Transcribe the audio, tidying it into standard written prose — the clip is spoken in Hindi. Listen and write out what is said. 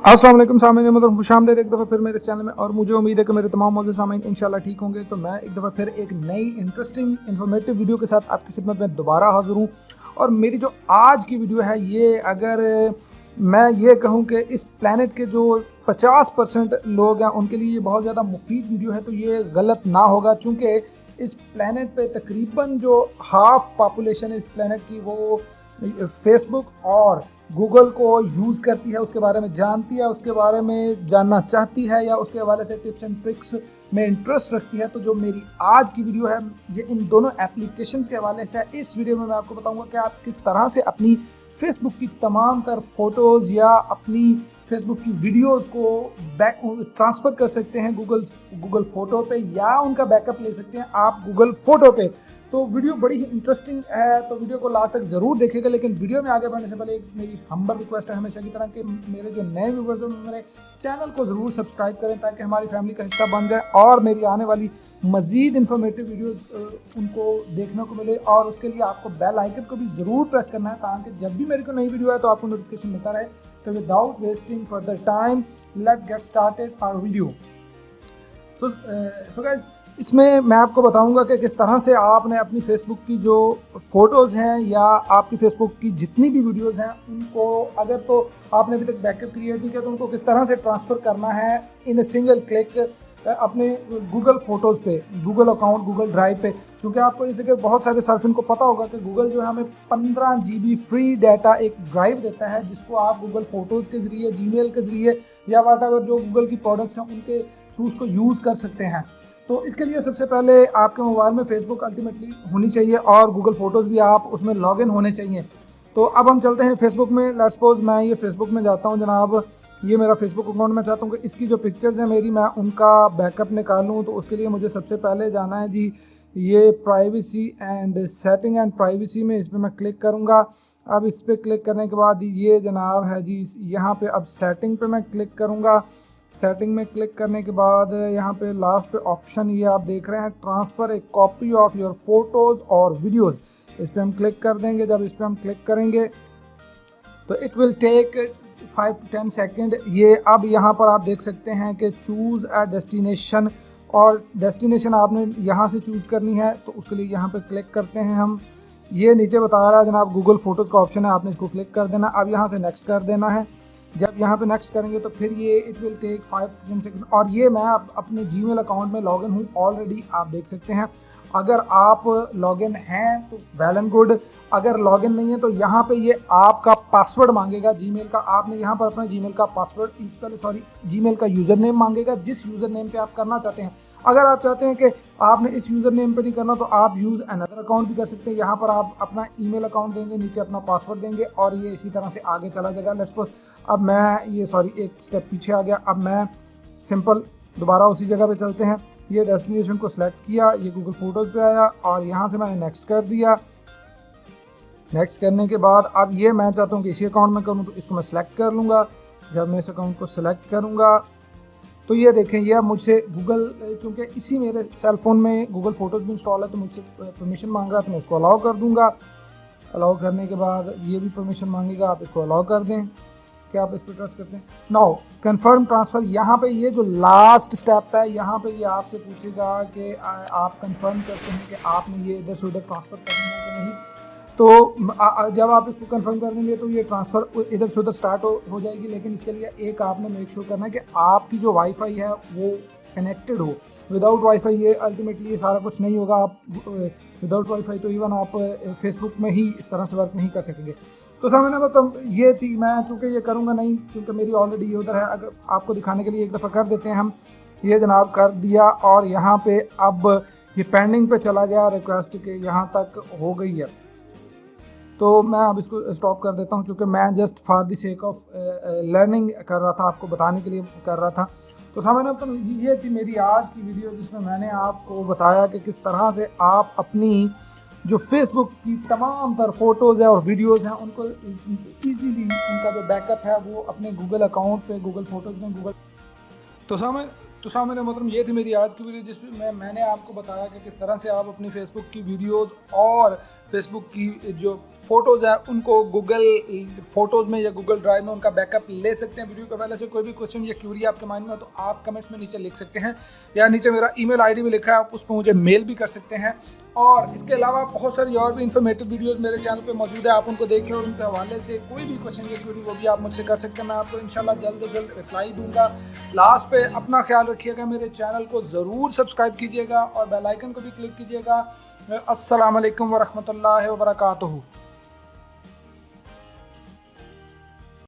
अस्सलाम वालेकुम सामीन, मतलब खुशामदीद एक दफ़ा फिर मेरे चैनल में। और मुझे उम्मीद है कि मेरे तमाम मौजूद सामीन इंशाल्लाह ठीक होंगे। तो मैं एक दफ़ा फिर एक नई इंटरेस्टिंग इन्फॉर्मेटिव वीडियो के साथ आपकी खिदमत में दोबारा हाज़िर हूँ। और मेरी जो आज की वीडियो है ये, अगर मैं ये कहूँ कि इस प्लैनेट के जो 50% लोग हैं उनके लिए ये बहुत ज़्यादा मुफीद वीडियो है, तो ये गलत ना होगा। चूँकि इस प्लैनेट पे तकरीबन जो हाफ पॉपुलेशन है इस प्लैनेट की, वो फेसबुक और गूगल को यूज़ करती है, उसके बारे में जानती है, उसके बारे में जानना चाहती है, या उसके हवाले से टिप्स एंड ट्रिक्स में इंटरेस्ट रखती है। तो जो मेरी आज की वीडियो है ये इन दोनों एप्लीकेशंस के हवाले से है। इस वीडियो में मैं आपको बताऊंगा कि आप किस तरह से अपनी फेसबुक की तमाम तर फोटोज़ या अपनी फेसबुक की वीडियोस को ट्रांसफ़र कर सकते हैं गूगल फ़ोटो पे, या उनका बैकअप ले सकते हैं आप गूगल फ़ोटो पे। तो वीडियो बड़ी ही इंटरेस्टिंग है, तो वीडियो को लास्ट तक ज़रूर देखेगा। लेकिन वीडियो में आगे बढ़ने से पहले एक मेरी हम्बल रिक्वेस्ट है हमेशा की तरह कि मेरे जो नए व्यूवर्स हैं मेरे चैनल को ज़रूर सब्सक्राइब करें ताकि हमारी फैमिली का हिस्सा बन जाए और मेरी आने वाली मज़ीद इन्फॉर्मेटिव वीडियोस उनको देखने को मिले। और उसके लिए आपको बेल आइकन को भी ज़रूर प्रेस करना है ताकि जब भी मेरी कोई नई वीडियो है तो आपको नोटिफिकेशन मिलता रहे। तो without wasting further time, let get started our video. So guys, इसमें मैं आपको बताऊंगा कि किस तरह से आपने अपनी फेसबुक की जो फ़ोटोज़ हैं या आपकी फेसबुक की जितनी भी वीडियोस हैं उनको, अगर तो आपने अभी तक बैकअप क्रिएट नहीं किया तो उनको किस तरह से ट्रांसफ़र करना है इन ए सिंगल क्लिक अपने गूगल फ़ोटोज़ पे, गूगल अकाउंट, गूगल ड्राइव पे। क्योंकि आपको जैसे कि बहुत सारे सर्फिन को पता होगा कि गूगल जो है हमें 15 GB फ्री डाटा एक ड्राइव देता है, जिसको आप गूगल फ़ोटोज़ के ज़रिए, जीमेल के ज़रिए या व्हाटएवर जो गूगल की प्रोडक्ट्स हैं उनके थ्रू उसको यूज़ कर सकते हैं। तो इसके लिए सबसे पहले आपके मोबाइल में फेसबुक अल्टीमेटली होनी चाहिए और गूगल फ़ोटोज़ भी आप उसमें लॉगिन होने चाहिए। तो अब हम चलते हैं फेसबुक में। लेट्स सपोज मैं ये फेसबुक में जाता हूँ जनाब, ये मेरा फेसबुक अकाउंट। मैं चाहता हूँ कि इसकी जो पिक्चर्स हैं मेरी, मैं उनका बैकअप निकालूँ। तो उसके लिए मुझे सबसे पहले जाना है जी ये privacy and setting and privacy में, इस पर मैं क्लिक करूँगा। अब इस पर क्लिक करने के बाद ये जनाब है जी यहाँ पे, अब सेटिंग पे मैं क्लिक करूँगा। सेटिंग में क्लिक करने के बाद यहाँ पे लास्ट पे ऑप्शन ये आप देख रहे हैं, transfer A copy of your photos और वीडियोज़। इस पर हम क्लिक कर देंगे। जब इस पर हम क्लिक करेंगे तो it will take 5 to 10 second. ये अब यहाँ पर आप देख सकते हैं कि चूज़ अ डेस्टिनेशन, और डेस्टिनेशन आपने यहाँ से चूज़ करनी है। तो उसके लिए यहाँ पे क्लिक करते हैं हम। ये नीचे बता रहा है जनाब गूगल फ़ोटोज़ का ऑप्शन है, आपने इसको क्लिक कर देना। अब यहाँ से नेक्स्ट कर देना है। जब यहाँ पे नेक्स्ट करेंगे तो फिर ये it will take 5 to 10 second. और ये मैं अपने जीमेल अकाउंट में लॉगिन हूँ ऑलरेडी, आप देख सकते हैं। अगर आप लॉगिन हैं तो वेल एंड गुड, अगर लॉगिन नहीं है तो यहाँ पे ये आपका पासवर्ड मांगेगा जीमेल का। आपने यहाँ पर अपने जीमेल का पासवर्ड जीमेल का यूज़र नेम मांगेगा, जिस यूज़र नेम पे आप करना चाहते हैं। अगर आप चाहते हैं कि आपने इस यूज़र नेम पे नहीं करना तो आप यूज़ अनदर अकाउंट भी कर सकते हैं। यहाँ पर आप अपना ईमेल अकाउंट देंगे, नीचे अपना पासवर्ड देंगे और ये इसी तरह से आगे चला जाएगा। लेट्स सपोज अब मैं एक स्टेप पीछे आ गया। अब मैं सिंपल दोबारा उसी जगह पे चलते हैं। ये डेस्टिनेशन को सिलेक्ट किया, ये गूगल फ़ोटोज़ पे आया और यहाँ से मैंने नेक्स्ट कर दिया। नेक्स्ट करने के बाद अब ये मैं चाहता हूँ कि इसी अकाउंट में करूँ, तो इसको मैं सिलेक्ट कर लूँगा। जब मैं इस अकाउंट को सिलेक्ट करूँगा तो ये देखें, ये अब मुझसे गूगल, चूँकि इसी मेरे सेल फ़ोन में गूगल फ़ोटोज़ भी इंस्टॉल है तो मुझसे परमिशन मांग रहा है, तो मैं इसको अलाउ कर दूँगा। अलाउ करने के बाद ये भी परमिशन मांगेगा, आप इसको अलाउ कर दें कि आप इस पर ट्रस्ट करते हैं। नाउ कंफर्म ट्रांसफ़र, यहाँ पे ये जो लास्ट स्टेप है, यहाँ पे ये आपसे पूछेगा कि आप कंफर्म करते हैं कि आपने ये इधर से उधर ट्रांसफ़र करना है कि नहीं। तो जब आप इसको कंफर्म कर देंगे तो ये ट्रांसफ़र इधर से उधर स्टार्ट हो जाएगी। लेकिन इसके लिए एक आपने मेक श्योर करना है कि आपकी जो वाईफाई है वो कनेक्टेड हो। विदाउट वाईफाई ये अल्टीमेटली ये सारा कुछ नहीं होगा। आप विदाउट वाईफाई तो इवन आप फेसबुक में ही इस तरह से वर्क नहीं कर सकेंगे। तो सामने मतलब ये थी, मैं चूँकि ये करूँगा नहीं क्योंकि मेरी ऑलरेडी ये उधर है। अगर आपको दिखाने के लिए एक दफ़ा कर देते हैं हम, ये जनाब कर दिया और यहाँ पे अब ये पेंडिंग पे चला गया, रिक्वेस्ट के यहाँ तक हो गई है। तो मैं अब इसको स्टॉप कर देता हूँ क्योंकि मैं just for the sake of learning कर रहा था, आपको बताने के लिए कर रहा था। तो सामने तो ये थी मेरी आज की वीडियो जिसमें मैंने आपको बताया कि किस तरह से आप अपनी जो फेसबुक की तमाम तर फोटोज़ है और वीडियोज़ हैं उनको ईजीली, उनका जो बैकअप है वो अपने गूगल अकाउंट पे, गूगल फ़ोटोज़ में, गूगल। तो सामने तो सामने मोहतरम ये थी मेरी आज की वीडियो जिसमें मैंने आपको बताया कि किस तरह से आप अपनी फेसबुक की वीडियोस और फेसबुक की जो फ़ोटोज़ हैं उनको गूगल फ़ोटोज़ में या गूगल ड्राइव में उनका बैकअप ले सकते हैं। वीडियो के हवाले से कोई भी क्वेश्चन या क्यूरी आपके माइंड में हो तो आप कमेंट्स में नीचे लिख सकते हैं, या नीचे मेरा ईमेल आईडी भी लिखा है, आप उस पर मुझे मेल भी कर सकते हैं। और इसके अलावा बहुत सारी और भी इन्फॉर्मेटिव वीडियोस मेरे चैनल पे मौजूद है, आप उनको देखें और उनके हवाले से कोई भी क्वेश्चन या क्यूरी वो भी आप मुझसे कर सकते हैं। मैं आपको इंशाल्लाह जल्द से जल्द रिप्लाई दूंगा। लास्ट पे अपना ख्याल रखिएगा, मेरे चैनल को ज़रूर सब्सक्राइब कीजिएगा और बेल आइकन को भी क्लिक कीजिएगा। अस्सलाम वालेकुम व रहमतुल्लाहि व बरकातुहू।